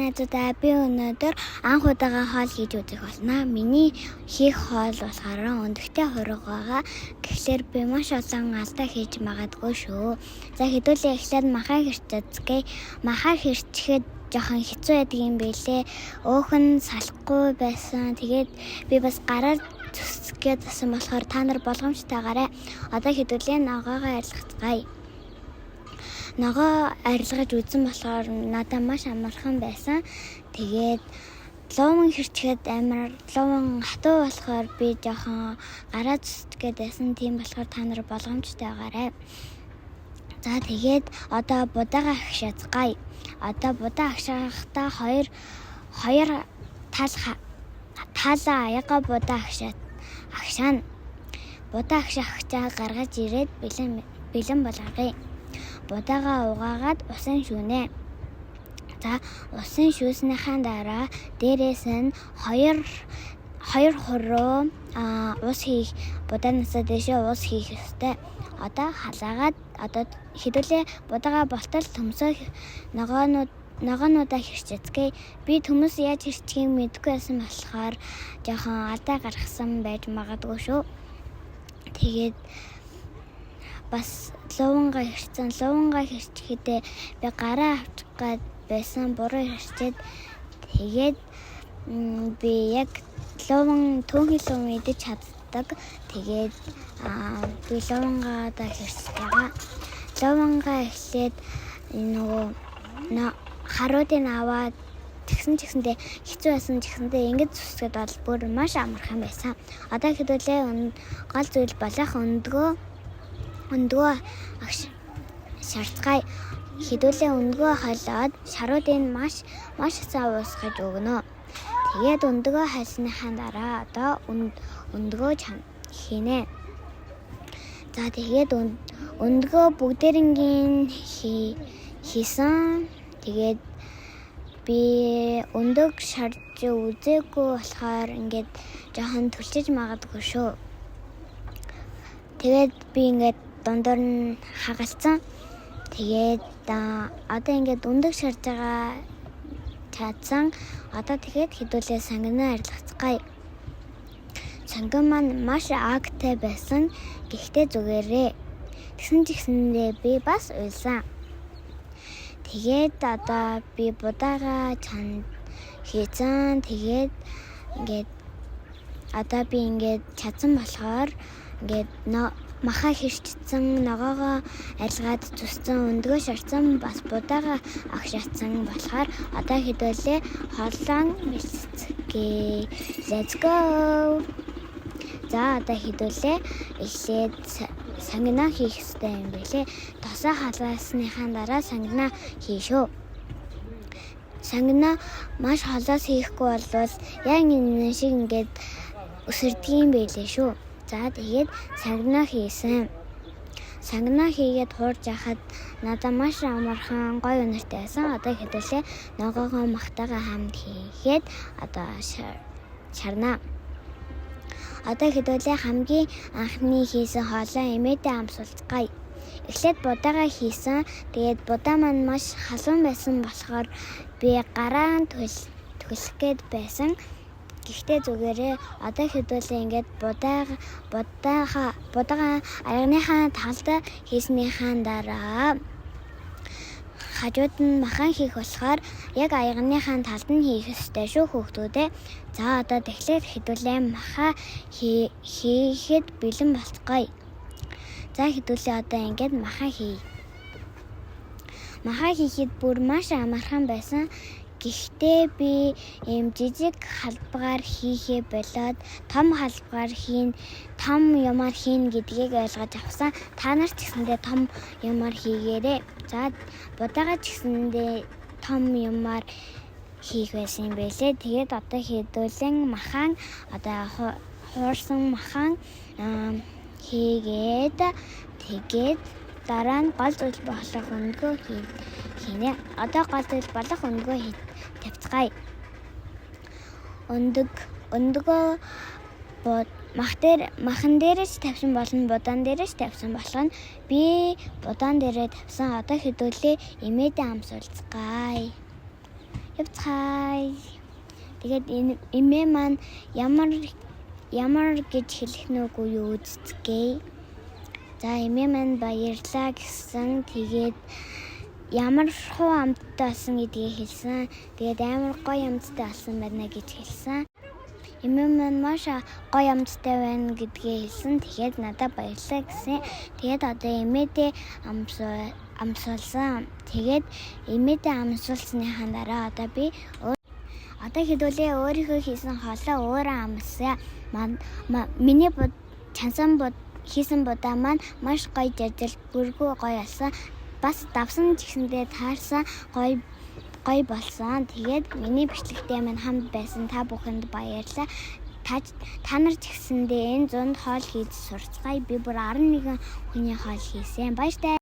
найзуудаа би өнөөдөр анх удаага хоол хийж үзэх болно. Миний хийх хоол болохоор өндөгтэй хураг байгаа. Тэгэхээр би маш олон алдаа хийж магадгүй шүү. За хэдүүлээ эхлээд махаа хэрчэцгээе. Махаа хэрчэхэд жоохон хэцүү байдаг юм билээ. Өөх нь салахгүй байсан. Тэгээд би бас гараар зүсгээд байсан болохоор та нар болгоомжтойгаарай. Одоо хэдүүлээ ногоогоо арилгацгаая. Ногоо арилгаж үзсэн болохоор надад маш амархан байсан. Тэгээд ловон хэрчгээд амар ловон хатуу болохоор би жоохон гараа зүсгээд байсан. Тийм болохоор та нар болгоомжтойгаарай. За тэгээд одоо будаага агшаацгаая. Одоо будаа агшаахтаа хоёр талаа аяга будаа агшаана. Будаа агшаахчаа гаргаж ирээд бэлэн болгоё. Будаага угаагаад усан шүүнэ. За усан шүүснийхаа дараа дээрээс нь хоёр хуруу ус хийх, будаанасаа дэшээ ус хийх ёстой. Одоо халаагаад одоо хэдүүлээ будаага болтол төмсөө ногоонуудаа хэрчэцгээе. Би төмөс яаж хэрчгийг мэдэхгүй байсан болохоор жоохон алдаа гаргасан байж магадгүй шүү. Тэгээд бас лувангаа хэрчэхдээ би гараа авчих гээд байсан, буруу хэрчээд тэгээд би яг түүхийн луван идэж чаддаг. Тэгээд би лувангаа хэрчэж байгаа. Лувангаа эхлээд харуудыг аваад тэгсэндээ хэцүү байсан тэгсэндээ ингэж зүсгээд бол бүр маш амархан байсан. Одоо хэдүүлээ гол зүйл болох өндгөө шарцгаая. Хэдүүлээ өндгөө холоод шаруудыг маш сайн уусгаж өгнө. Тэгээд өндгөө хальсныхаа дараа одоо өндгөө хийнэ. За тэгээд өндгөө бүгдээрингийн хийсэн. Тэгээд би өндөг шарж үзээгүй болохоор ингээд жоохон түлчиж магадгүй шүү. Тэгээд би ингээд дундуур нь хагалцсан. Тэгээд одоо ингээд өндөг шарж байгаа чадсан. Одоо тэгээд хэдүүлээ сангинаа арилгацгаая. Сангин маань маш агтай байсан. Гэхдээ зүгээрээ. Тэгсэндээ би бас уйлсан. Тэгээд одоо би будаага хийцэн. Тэгээд ингээд одоо би ингээд чадсан болохоор ингээд махаа хэрчсэн, ногоогоо арилгаад зүссэн, өндгөө шарцсан, бас будаага агшаацсан болохоор одоо хэдүүлээ хооллон мэлцгээе. Let's go. За одоо хэдүүлээ эхлээд сангина хийх ёстой юм билээ. Тосоо халаасныхаа дараа сангина хийшөө. Сангина маш холоос хийхгүй болвол яг энэ шиг ингээд өсөрдөг юм байлээ шүү. За тэгээд сангина хийсэн. Сангина хийгээд хуурж яхад надад маш амархан гоё үнэртэй байсан. Одоо хэдүүлээ ногоогоо махтайгаа хамт хийгээд одоо шарна. Одоо хэдүүлээ хамгийн анхны хийсэн хоолоо эмээтэй амсуулцгаая. Эхлээд будаага хийсэн. Тэгээд будаа маань маш халуун байсан болохоор би гараа түлхэх гээд байсан. Гэхдээ зүгээрээ одоо хэдүүлээ ингээд будаага аягныхаа талд хийснийхаа дараа хажууд нь махан хийх болохоор яг аягныхаа талд нь хийх ёстой шүү хүүхдүүдээ. За одоо тэгэхээр хэдүүлээ махаа хийхэд бэлэн болцгоё. За хэдүүлээ одоо ингээд махаа хий. Махаа хийхэд бүр маш амархан байсан. Гэхдээ би ийм жижиг халбгаар хийхээ болоод том халбгаар том юмар хийн гэдгийг ойлгож авсан. Та нар ч гэсэндээ том юмар хийгээрэй. За будаага ч гэсэндээ том юмар хийх байсан юм байлээ. Тэгээд одоо хэдүүлэн махан одоо хуурсан махан хийгээд тэгээд дараа нь гол зүйл болох өндгөө хийнэ. Одоо гол зүйл болох өндгөө тавьцгаая. Өндгөө махан дээрээс тавьсан болно, будаан дээрээс тавьсан болно. Би будаан дээрээ тавьсан. Одоо хэдүүлээ эмээдээ амсуулцгаая. Явцгаая. Тэгээд эмээ маань ямар гэж хэлэх нүггүй юу үзцгээе. За эмээ маань баярлаа гэсэн. Тэгээд ямар хуу амттай болсон гэдгийг хэлсэн. Тэгээд амар гоё амттай болсон байна гэж хэлсэн. Эмээ маань маш гоё амттай байна гэдгийг хэлсэн. Тэгээд надад баярлаа гэсэн. Тэгээд одоо эмээдээ амсуулсан. Тэгээд эмээдээ амсуулсныхаа дараа одоо би одоо хэдүүлээ өөрийнхөө хийсэн хоолоо өөрөө амсаа. Миний чансан хийсэн будаа маань маш гоё жажил бүргүй гоё болсон. Бас давсан ч гэсэндээ таарсан гоё болсон. Тэгээд миний бичлэгтэй маань хамт байсан та бүхэнд баярлалаа. Та нар ч гэсэндээ энэ 100 хоол хийж сурцгаая. Би бүр 11 хүний хоол хийсэн. Баяртай.